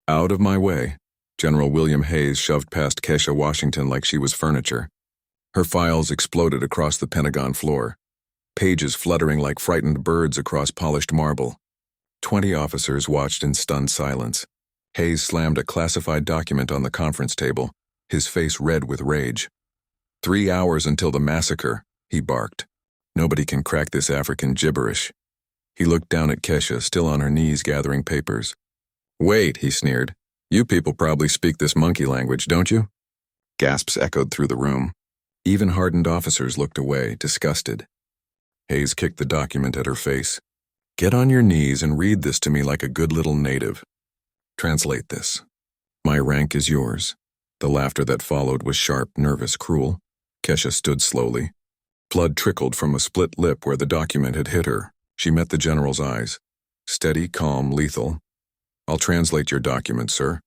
Out of my way. General William Hayes shoved past Kesha Washington like she was furniture. Her files exploded across the Pentagon floor, pages fluttering like frightened birds across polished marble. 20 officers watched in stunned silence. Hayes slammed a classified document on the conference table, his face red with rage. 3 hours until the massacre, he barked. Nobody can crack this African gibberish. He looked down at Kesha, still on her knees gathering papers. Wait, he sneered. You people probably speak this monkey language, don't you? Gasps echoed through the room. Even hardened officers looked away, disgusted. Hayes kicked the document at her face. Get on your knees and read this to me like a good little native. Translate this. My rank is yours. The laughter that followed was sharp, nervous, cruel. Kesha stood slowly. Blood trickled from a split lip where the document had hit her. She met the general's eyes. Steady, calm, lethal. I'll translate your document, sir.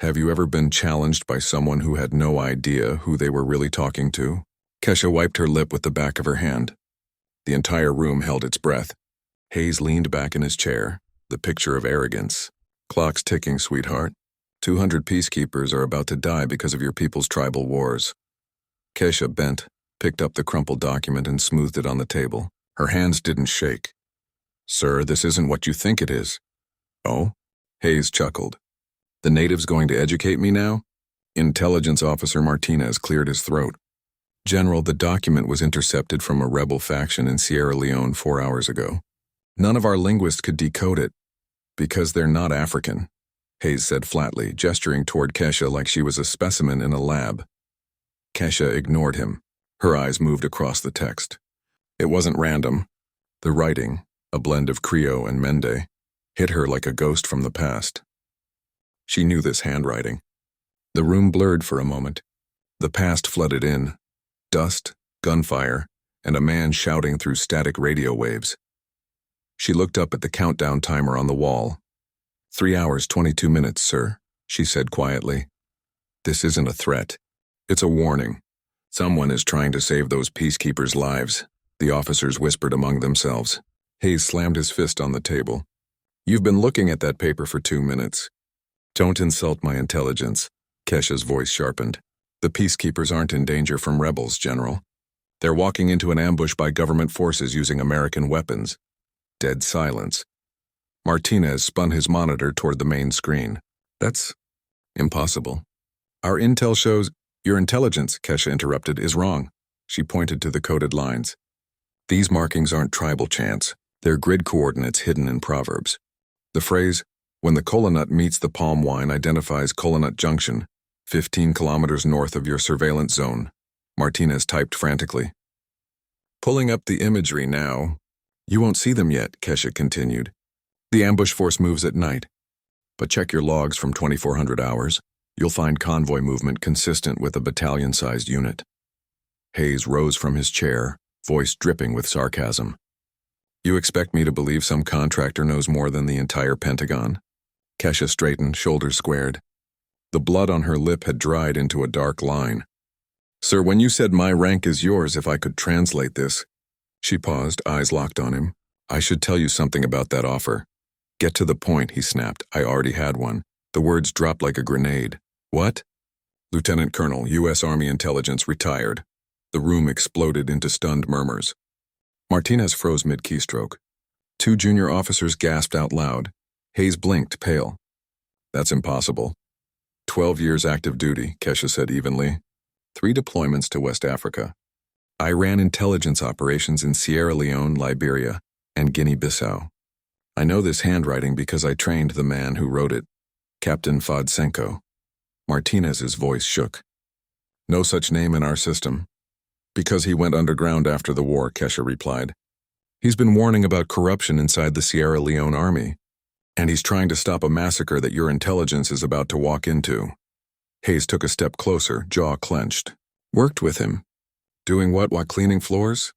Have you ever been challenged by someone who had no idea who they were really talking to? Kesha wiped her lip with the back of her hand. The entire room held its breath. Hayes leaned back in his chair, the picture of arrogance. Clock's ticking, sweetheart. 200 peacekeepers are about to die because of your people's tribal wars. Kesha bent, picked up the crumpled document and smoothed it on the table. Her hands didn't shake. Sir, this isn't what you think it is. Oh? Hayes chuckled. The natives going to educate me now? Intelligence Officer Martinez cleared his throat. General, the document was intercepted from a rebel faction in Sierra Leone 4 hours ago. None of our linguists could decode it. Because they're not African, Hayes said flatly, gesturing toward Kesha like she was a specimen in a lab. Kesha ignored him. Her eyes moved across the text. It wasn't random. The writing, a blend of Creole and Mende, hit her like a ghost from the past. She knew this handwriting. The room blurred for a moment. The past flooded in. Dust, gunfire, and a man shouting through static radio waves. She looked up at the countdown timer on the wall. 3 hours, 22 minutes, sir, she said quietly. This isn't a threat. It's a warning. Someone is trying to save those peacekeepers' lives, the officers whispered among themselves. Hayes slammed his fist on the table. You've been looking at that paper for 2 minutes. Don't insult my intelligence, Kesha's voice sharpened. The peacekeepers aren't in danger from rebels, General. They're walking into an ambush by government forces using American weapons. Dead silence. Martinez spun his monitor toward the main screen. That's impossible. Our intel shows... Your intelligence, Kesha interrupted, is wrong. She pointed to the coded lines. These markings aren't tribal chants. They're grid coordinates hidden in proverbs. The phrase, when the kola nut meets the palm wine, identifies Kola Nut Junction, 15 kilometers north of your surveillance zone, Martinez typed frantically. Pulling up the imagery now. You won't see them yet, Kesha continued. The ambush force moves at night. But check your logs from 2400 hours. You'll find convoy movement consistent with a battalion-sized unit. Hayes rose from his chair, voice dripping with sarcasm. You expect me to believe some contractor knows more than the entire Pentagon? Kesha straightened, shoulders squared. The blood on her lip had dried into a dark line. Sir, when you said my rank is yours, if I could translate this. She paused, eyes locked on him. I should tell you something about that offer. Get to the point, he snapped. I already had one. The words dropped like a grenade. What? Lieutenant Colonel, U.S. Army Intelligence, retired. The room exploded into stunned murmurs. Martinez froze mid-keystroke. 2 junior officers gasped out loud. Hayes blinked, pale. That's impossible. 12 years active duty, Kesha said evenly. 3 deployments to West Africa. I ran intelligence operations in Sierra Leone, Liberia, and Guinea-Bissau. I know this handwriting because I trained the man who wrote it, Captain Fodsenko. Martinez's voice shook. No such name in our system. Because he went underground after the war, Kesha replied. He's been warning about corruption inside the Sierra Leone army. And he's trying to stop a massacre that your intelligence is about to walk into. Hayes took a step closer, jaw clenched. Worked with him. Doing what while cleaning floors?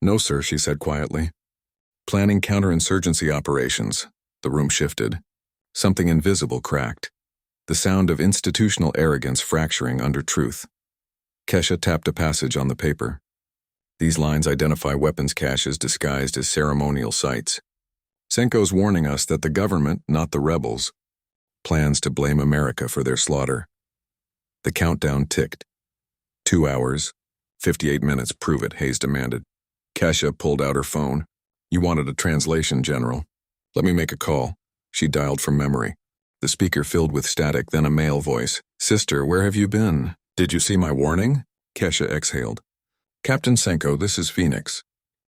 No, sir, she said quietly. Planning counterinsurgency operations. The room shifted. Something invisible cracked. The sound of institutional arrogance fracturing under truth. Kesha tapped a passage on the paper. These lines identify weapons caches disguised as ceremonial sites. Senko's warning us that the government, not the rebels, plans to blame America for their slaughter. The countdown ticked. 2 hours, 58 minutes, prove it, Hayes demanded. Kesha pulled out her phone. You wanted a translation, General. Let me make a call. She dialed from memory. The speaker filled with static, then a male voice. Sister, where have you been? Did you see my warning? Kesha exhaled. Captain Senko, this is Phoenix.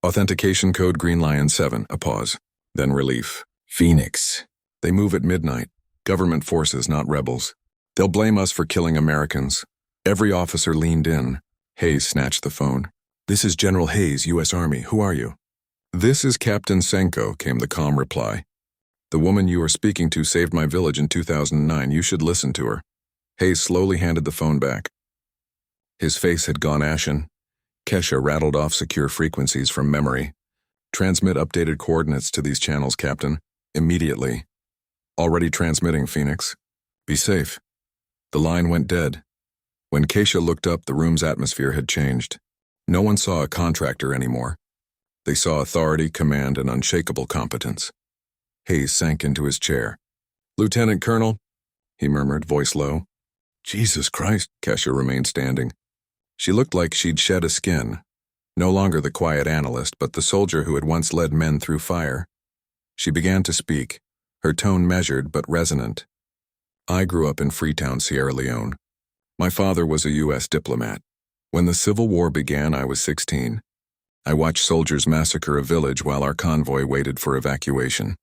Authentication code Green Lion 7, a pause. Then relief. Phoenix. They move at midnight. Government forces, not rebels. They'll blame us for killing Americans. Every officer leaned in. Hayes snatched the phone. This is General Hayes, U.S. Army. Who are you? This is Captain Senko, came the calm reply. The woman you are speaking to saved my village in 2009. You should listen to her. Hayes slowly handed the phone back. His face had gone ashen. Kesha rattled off secure frequencies from memory. Transmit updated coordinates to these channels, Captain. Immediately. Already transmitting, Phoenix. Be safe. The line went dead. When Kesha looked up, the room's atmosphere had changed. No one saw a contractor anymore. They saw authority, command, and unshakable competence. Hayes sank into his chair. Lieutenant Colonel, he murmured, voice low. Jesus Christ, Kesha remained standing. She looked like she'd shed a skin. No longer the quiet analyst, but the soldier who had once led men through fire. She began to speak, her tone measured but resonant. I grew up in Freetown, Sierra Leone. My father was a U.S. diplomat. When the Civil War began, I was 16. I watched soldiers massacre a village while our convoy waited for evacuation.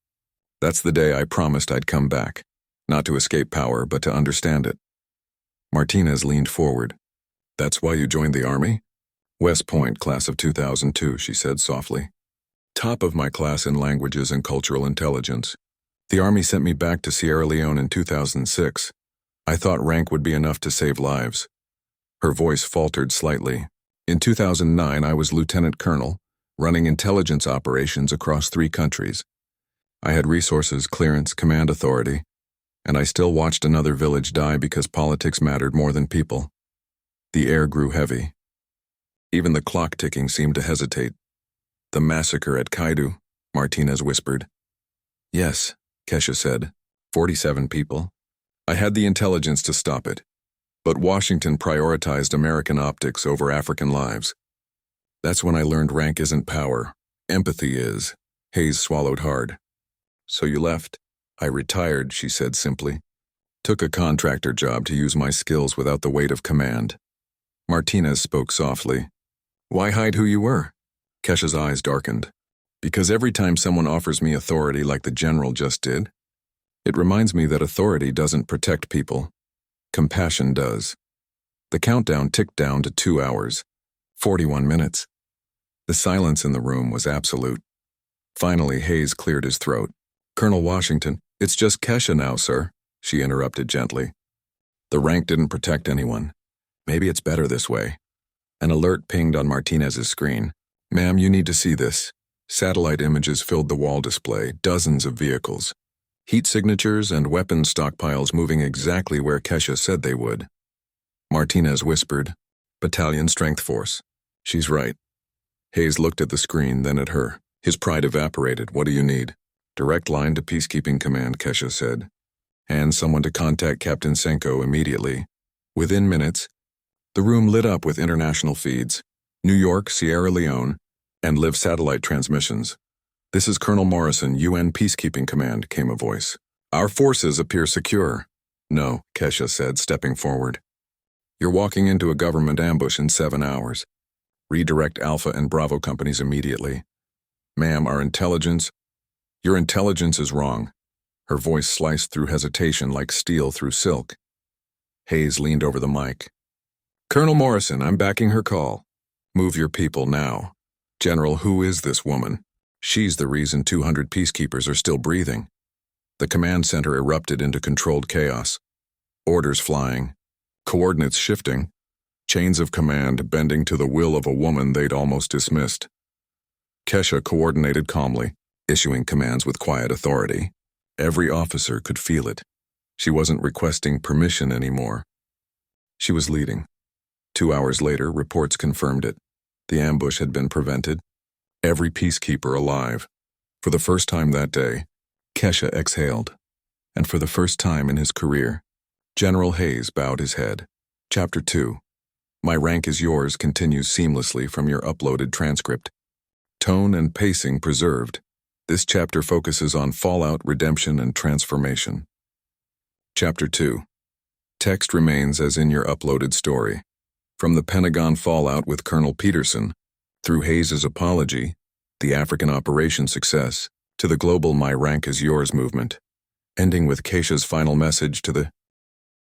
That's the day I promised I'd come back, not to escape power, but to understand it. Martinez leaned forward. That's why you joined the Army? West Point, class of 2002, she said softly. Top of my class in languages and cultural intelligence. The Army sent me back to Sierra Leone in 2006. I thought rank would be enough to save lives. Her voice faltered slightly. In 2009, I was lieutenant colonel, running intelligence operations across 3 countries. I had resources, clearance, command authority, and I still watched another village die because politics mattered more than people. The air grew heavy. Even the clock ticking seemed to hesitate. The massacre at Kaidu, Martinez whispered. Yes, Kesha said. 47 people. I had the intelligence to stop it. But Washington prioritized American optics over African lives. That's when I learned rank isn't power. Empathy is. Hayes swallowed hard. So you left? I retired, she said simply. Took a contractor job to use my skills without the weight of command. Martinez spoke softly. Why hide who you were? Kesha's eyes darkened. Because every time someone offers me authority like the general just did, it reminds me that authority doesn't protect people. Compassion does. The countdown ticked down to 2 hours, 41 minutes. The silence in the room was absolute. Finally, Hayes cleared his throat. Colonel Washington, it's just Kesha now, sir, she interrupted gently. The rank didn't protect anyone. Maybe it's better this way. An alert pinged on Martinez's screen. Ma'am, you need to see this. Satellite images filled the wall display, dozens of vehicles. Heat signatures and weapons stockpiles moving exactly where Kesha said they would. Martinez whispered, Battalion Strength Force. She's right. Hayes looked at the screen, then at her. His pride evaporated. What do you need? Direct line to Peacekeeping Command, Kesha said. And someone to contact Captain Senko immediately. Within minutes, the room lit up with international feeds. New York, Sierra Leone, and live satellite transmissions. This is Colonel Morrison, UN Peacekeeping Command, came a voice. Our forces appear secure. No, Kesha said, stepping forward. You're walking into a government ambush in 7 hours. Redirect Alpha and Bravo companies immediately. Ma'am, your intelligence is wrong. Her voice sliced through hesitation like steel through silk. Hayes leaned over the mic. Colonel Morrison, I'm backing her call. Move your people now. General, who is this woman? She's the reason 200 peacekeepers are still breathing. The command center erupted into controlled chaos. Orders flying. Coordinates shifting. Chains of command bending to the will of a woman they'd almost dismissed. Kesha coordinated calmly, issuing commands with quiet authority. Every officer could feel it. She wasn't requesting permission anymore. She was leading. 2 hours later, reports confirmed it. The ambush had been prevented. Every peacekeeper alive. For the first time that day, Kesha exhaled. and for the first time in his career, General Hayes bowed his head. Chapter 2. My Rank is Yours continues seamlessly from your uploaded transcript. Tone and pacing preserved. This chapter focuses on fallout, redemption, and transformation. Chapter 2. Text remains as in your uploaded story. From the Pentagon fallout with Colonel Peterson, through Hayes' apology, the African operation success, to the global My Rank is Yours movement, ending with Keisha's final message to the